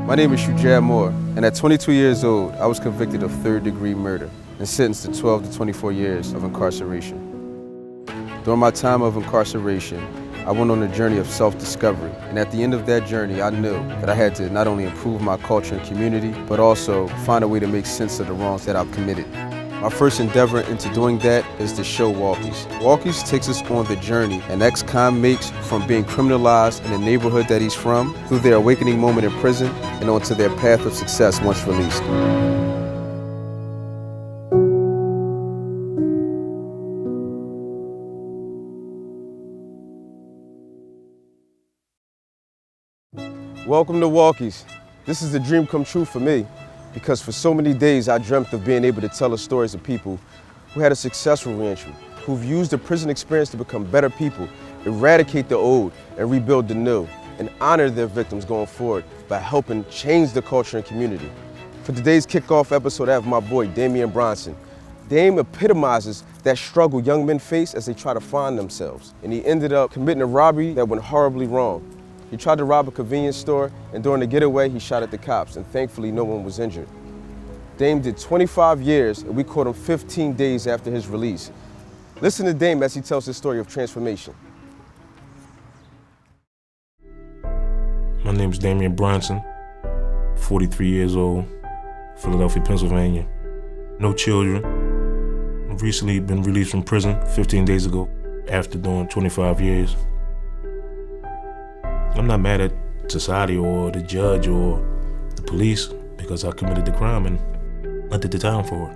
My name is Shuja Moore, and at 22 years old, I was convicted of third-degree murder and sentenced to 12 to 24 years of incarceration. During my time of incarceration, I went on a journey of self-discovery, and at the end of that journey, I knew that I had to not only improve my culture and community, but also find a way to make sense of the wrongs that I've committed. My first endeavor into doing that is the show Walkies. Walkies takes us on the journey an ex-convicts from being criminalized in the neighborhood that he's from, through their awakening moment in prison, and onto their path of success once released. Welcome to Walkies. This is a dream come true for me, because for so many days I dreamt of being able to tell the stories of people who had a successful reentry, who've used the prison experience to become better people, eradicate the old and rebuild the new, and honor their victims going forward by helping change the culture and community. For today's kickoff episode, I have my boy, Damian Bronson. Dame epitomizes that struggle young men face as they try to find themselves, and he ended up committing a robbery that went horribly wrong. He tried to rob a convenience store, and during the getaway, he shot at the cops, and thankfully no one was injured. Dame did 25 years, and we caught him 15 days after his release. Listen to Dame as he tells his story of transformation. My name is Damian Bronson, 43 years old, Philadelphia, Pennsylvania. No children. I've recently been released from prison 15 days ago after doing 25 years. I'm not mad at society or the judge or the police because I committed the crime and I did the time for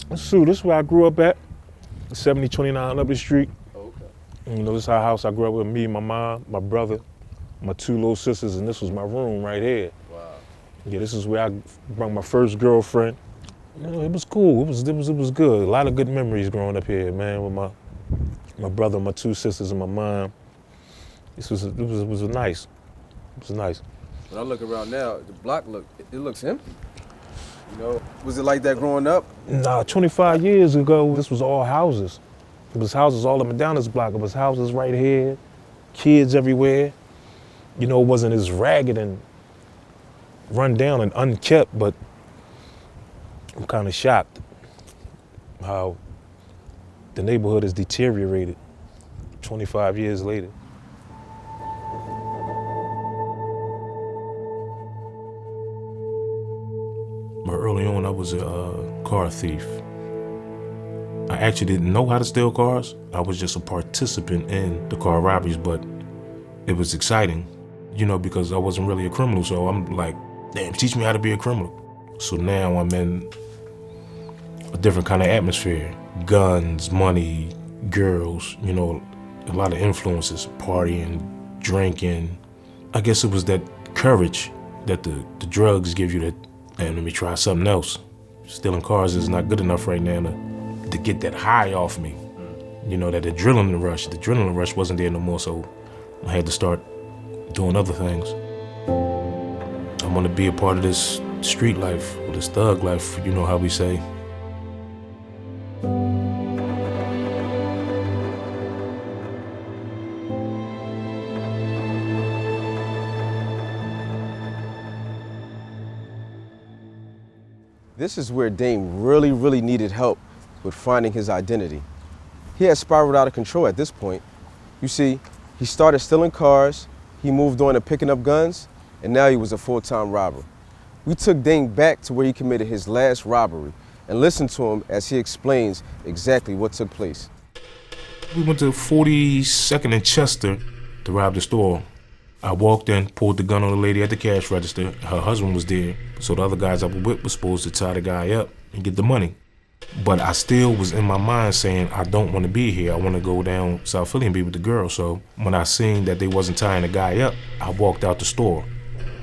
it. So this is where I grew up at, 7029 Upper Street. Okay. You know, this is our house I grew up with, me, my mom, my brother, my two little sisters, and this was my room right here. Wow. Yeah, this is where I brought my first girlfriend. You know, it was cool. It was good. A lot of good memories growing up here, man, with my brother, my two sisters, and my mom. It was nice. It was nice. When I look around now, the block looks empty. You know, was it like that growing up? Nah, 25 years ago, this was all houses. It was houses all up and down this block. It was houses right here, kids everywhere. You know, it wasn't as ragged and run down and unkept, but I'm kind of shocked how the neighborhood has deteriorated 25 years later. But early on, I was a car thief. I actually didn't know how to steal cars. I was just a participant in the car robberies, but it was exciting, you know, because I wasn't really a criminal. So I'm like, damn, teach me how to be a criminal. So now I'm in a different kind of atmosphere. Guns, money, girls, you know, a lot of influences, partying, drinking. I guess it was that courage that the drugs give you that, and let me try something else. Stealing cars is not good enough right now to get that high off me. You know, that adrenaline rush. The adrenaline rush wasn't there no more, so I had to start doing other things. I want to be a part of this street life, or this thug life, you know how we say. This is where Dame really needed help with finding his identity. He had spiraled out of control at this point. You see, he started stealing cars, he moved on to picking up guns, and now he was a full-time robber. We took Dame back to where he committed his last robbery and listened to him as he explains exactly what took place. We went to 42nd and Chester to rob the store. I walked in, pulled the gun on the lady at the cash register. Her husband was there, so the other guys I was with were supposed to tie the guy up and get the money. But I still was in my mind saying, I don't want to be here. I want to go down South Philly and be with the girl. So when I seen that they wasn't tying the guy up, I walked out the store.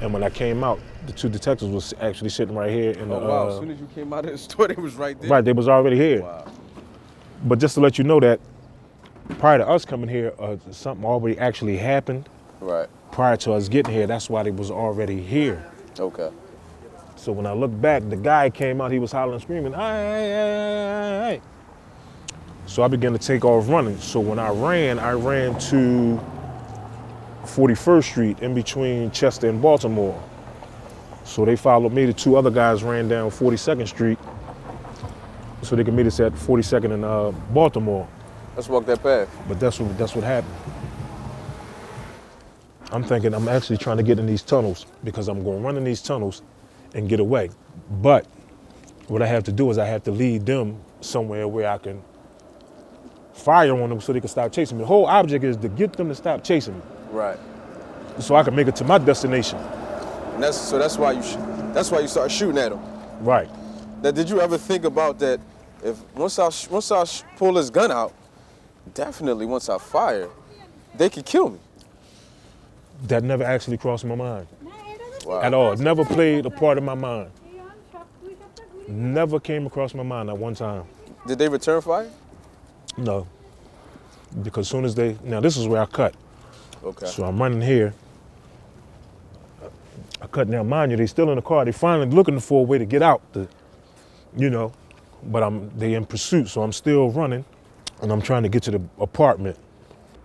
And when I came out, the two detectives was actually sitting right here. In wow, as soon as you came out of the store, they was right there? Right, they was already here. Wow. But just to let you know that prior to us coming here, something already actually happened. Right. Prior to us getting here, that's why they was already here. Okay. So when I look back, the guy came out, he was hollering, screaming, hey. So I began to take off running. So when I ran to 41st Street in between Chester and Baltimore. So they followed me. The two other guys ran down 42nd Street so they could meet us at 42nd and Baltimore. Let's walk that path. But that's what happened. I'm thinking I'm actually trying to get in these tunnels because I'm going to run in these tunnels and get away. But what I have to do is I have to lead them somewhere where I can fire on them so they can stop chasing me. The whole object is to get them to stop chasing me. Right. So I can make it to my destination. And that's why you start shooting at them. Right. Now, did you ever think about that? If once I pull this gun out, definitely once I fire, they could kill me. That never actually crossed my mind. Wow. At all. It never played a part of my mind. Never came across my mind at one time. Did they return fire? No. Because as soon as now this is where I cut. Okay. So I'm running here. I cut now, mind you, they still in the car. They finally looking for a way to get out, but they in pursuit. So I'm still running and I'm trying to get to the apartment.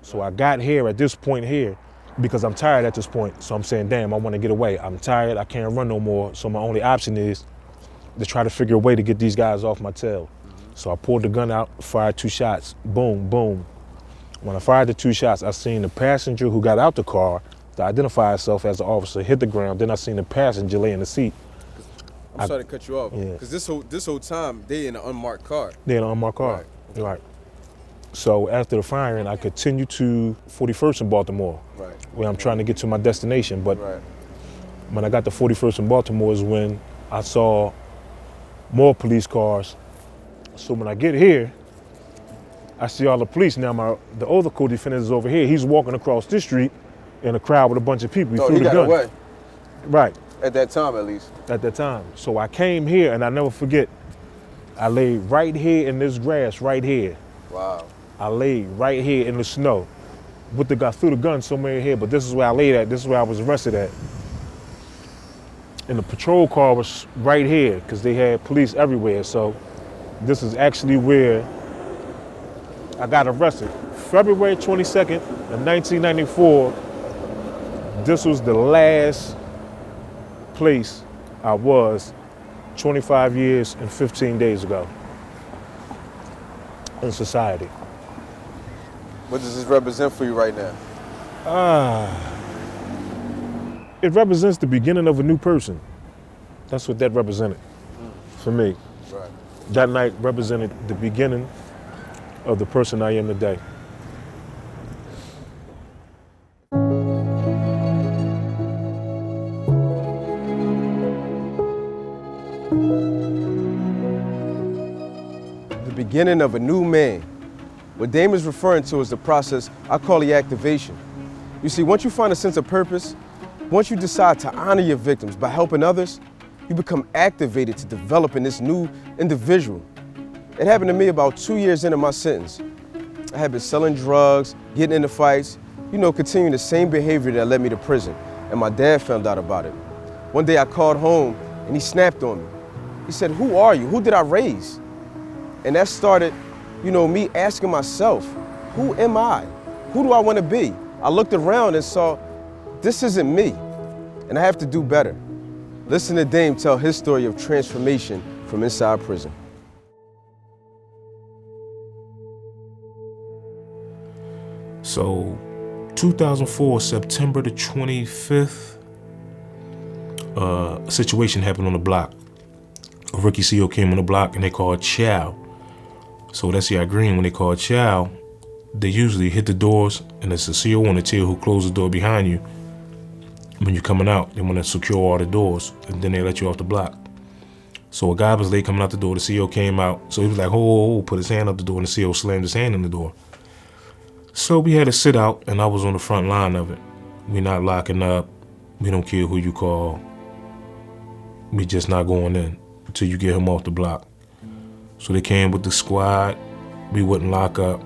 So I got here at this point here because I'm tired at this point. So I'm saying, damn, I want to get away. I'm tired, I can't run no more. So my only option is to try to figure a way to get these guys off my tail. So I pulled the gun out, fired 2 shots, boom, boom. When I fired the 2 shots, I seen the passenger who got out the car to identify herself as the officer hit the ground. Then I seen the passenger lay in the seat. I'm sorry to cut you off. Yeah. Because this whole time, they in an unmarked car. They in an unmarked car. Right. So after the firing, I continued to 41st in Baltimore, Right. where I'm trying to get to my destination. But Right. when I got to 41st in Baltimore is when I saw more police cars. So when I get here, I see all the police. Now the other co-defendant is over here. He's walking across this street in a crowd with a bunch of people. He threw he the got gun. away. Right. At that time, at least. At that time. So I came here and I never forget. I laid right here in this grass right here. Wow. I laid right here in the snow. With the guy threw the gun somewhere here, but this is where I laid at. This is where I was arrested at. And the patrol car was right here because they had police everywhere. So this is actually where I got arrested. February 22nd of 1994, this was the last place I was 25 years and 15 days ago in society. What does this represent for you right now? It represents the beginning of a new person. That's what that represented for me. Right. That night represented the beginning of the person I am today. The beginning of a new man. What Dame is referring to is the process I call the activation. You see, once you find a sense of purpose, once you decide to honor your victims by helping others, you become activated to developing this new individual. It happened to me about 2 years into my sentence. I had been selling drugs, getting into fights, continuing the same behavior that led me to prison, and my dad found out about it. One day I called home and he snapped on me. He said, "Who are you? Who did I raise?" And that started, me asking myself, who am I? Who do I want to be? I looked around and saw, this isn't me, and I have to do better. Listen to Dame tell his story of transformation from inside prison. So 2004, September the 25th, a situation happened on the block. A rookie CO came on the block and they called chow. So that's the green. When they call chow, they usually hit the doors and it's a CO on the tail who closes the door behind you. When you're coming out, they want to secure all the doors and then they let you off the block. So a guy was late coming out the door, the CO came out. So he was like, oh, put his hand up the door, and the CO slammed his hand in the door. So we had to sit out and I was on the front line of it. We're not locking up. We don't care who you call. We just not going in until you get him off the block. So they came with the squad. We wouldn't lock up.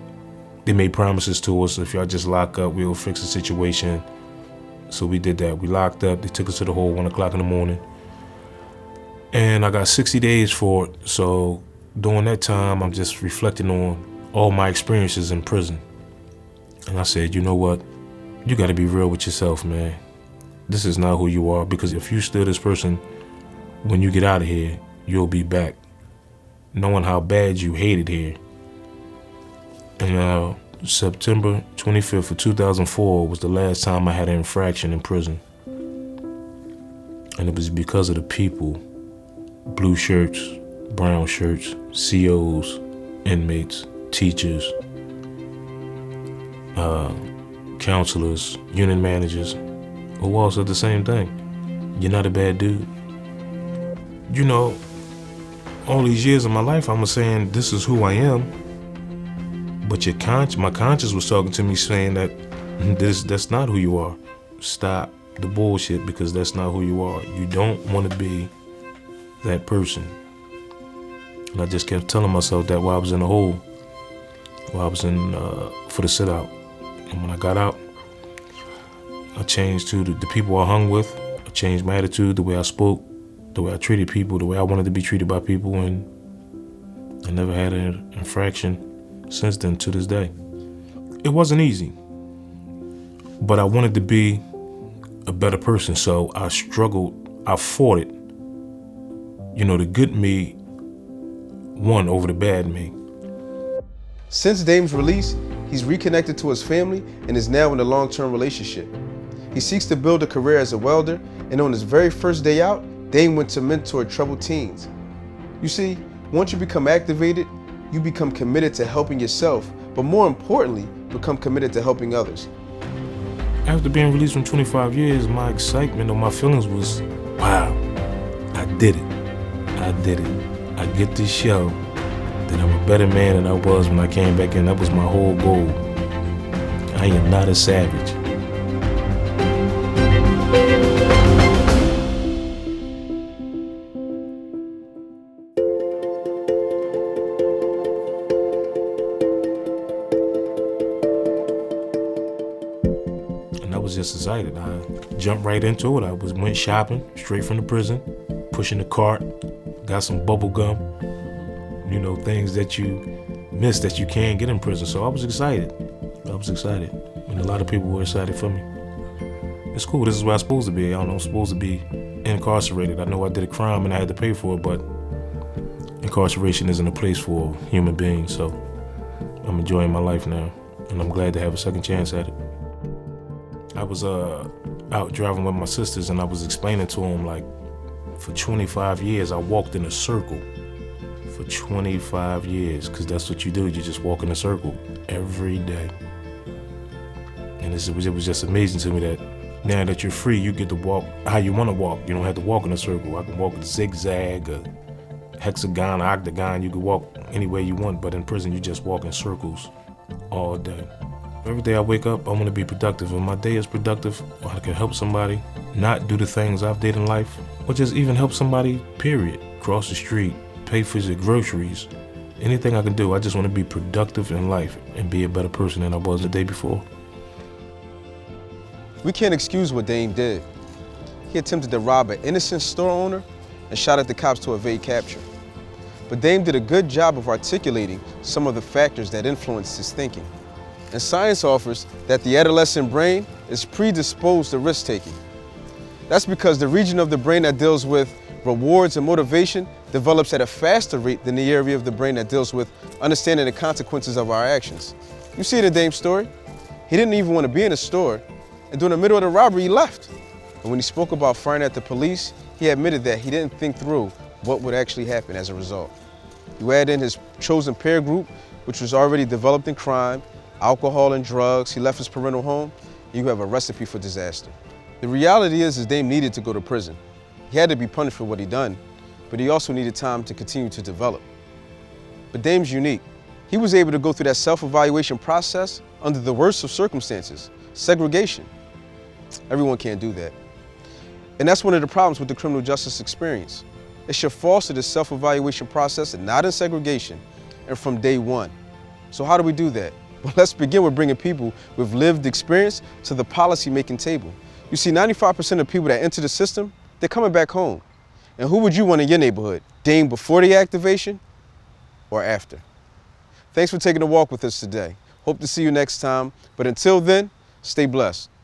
They made promises to us, if y'all just lock up, we'll fix the situation. So we did that. We locked up. They took us to the hole 1 o'clock in the morning. And I got 60 days for it. So during that time, I'm just reflecting on all my experiences in prison. And I said, you know what? You got to be real with yourself, man. This is not who you are, because if you still this person, when you get out of here, you'll be back, knowing how bad you hated here. And September 25th of 2004 was the last time I had an infraction in prison. And it was because of the people, blue shirts, brown shirts, COs, inmates, teachers, counselors, unit managers, who all said the same thing. You're not a bad dude. You know, all these years of my life, I was saying, this is who I am. But my conscience was talking to me saying that that's not who you are. Stop the bullshit, because that's not who you are. You don't want to be that person. And I just kept telling myself that while I was in the hole, while I was in for the sit out. And when I got out, I changed to the people I hung with. I changed my attitude, the way I spoke, the way I treated people, the way I wanted to be treated by people, and I never had an infraction since then to this day. It wasn't easy, but I wanted to be a better person, so I struggled, I fought it. You know, the good me won over the bad me. Since Dame's release, he's reconnected to his family and is now in a long-term relationship. He seeks to build a career as a welder, and on his very first day out, Dame went to mentor troubled teens. You see, once you become activated, you become committed to helping yourself, but more importantly, become committed to helping others. After being released from 25 years, my excitement or my feelings was, wow, I did it. I did it. I get to show that I'm a better man than I was when I came back in. That was my whole goal. I am not a savage. And I was just excited. I jumped right into it. I went shopping straight from the prison, pushing the cart, got some bubble gum, you know, things that you miss that you can't get in prison. So I was excited. And a lot of people were excited for me. It's cool. This is where I'm supposed to be. I don't know, I'm supposed to be incarcerated. I know I did a crime and I had to pay for it, but incarceration isn't a place for human beings. So I'm enjoying my life now, and I'm glad to have a second chance at it. I was out driving with my sisters, and I was explaining to them, like, for 25 years, I walked in a circle. For 25 years, because that's what you do. You just walk in a circle every day. And it was just amazing to me that now that you're free, you get to walk how you want to walk. You don't have to walk in a circle. I can walk a zigzag, a hexagon, octagon. You can walk any way you want, but in prison, you just walk in circles all day. Every day I wake up, I want to be productive. When my day is productive, I can help somebody not do the things I've did in life, or just even help somebody, period. Cross the street, pay for your groceries, anything I can do. I just want to be productive in life and be a better person than I was the day before. We can't excuse what Dame did. He attempted to rob an innocent store owner and shot at the cops to evade capture. But Dame did a good job of articulating some of the factors that influenced his thinking. And science offers that the adolescent brain is predisposed to risk-taking. That's because the region of the brain that deals with rewards and motivation develops at a faster rate than the area of the brain that deals with understanding the consequences of our actions. You see it in Dame's story. He didn't even want to be in the store, and during the middle of the robbery, he left. And when he spoke about firing at the police, he admitted that he didn't think through what would actually happen as a result. You add in his chosen peer group, which was already developed in crime, alcohol and drugs. He left his parental home, and you have a recipe for disaster. The reality is Dame needed to go to prison. He had to be punished for what he done, but he also needed time to continue to develop. But Dame's unique. He was able to go through that self-evaluation process under the worst of circumstances, segregation. Everyone can't do that. And that's one of the problems with the criminal justice experience. It should foster the self-evaluation process and not in segregation, and from day one. So how do we do that? Well, let's begin with bringing people with lived experience to the policy-making table. You see, 95% of people that enter the system, they're coming back home. And who would you want in your neighborhood? Dame before the activation or after? Thanks for taking a walk with us today. Hope to see you next time, but until then, stay blessed.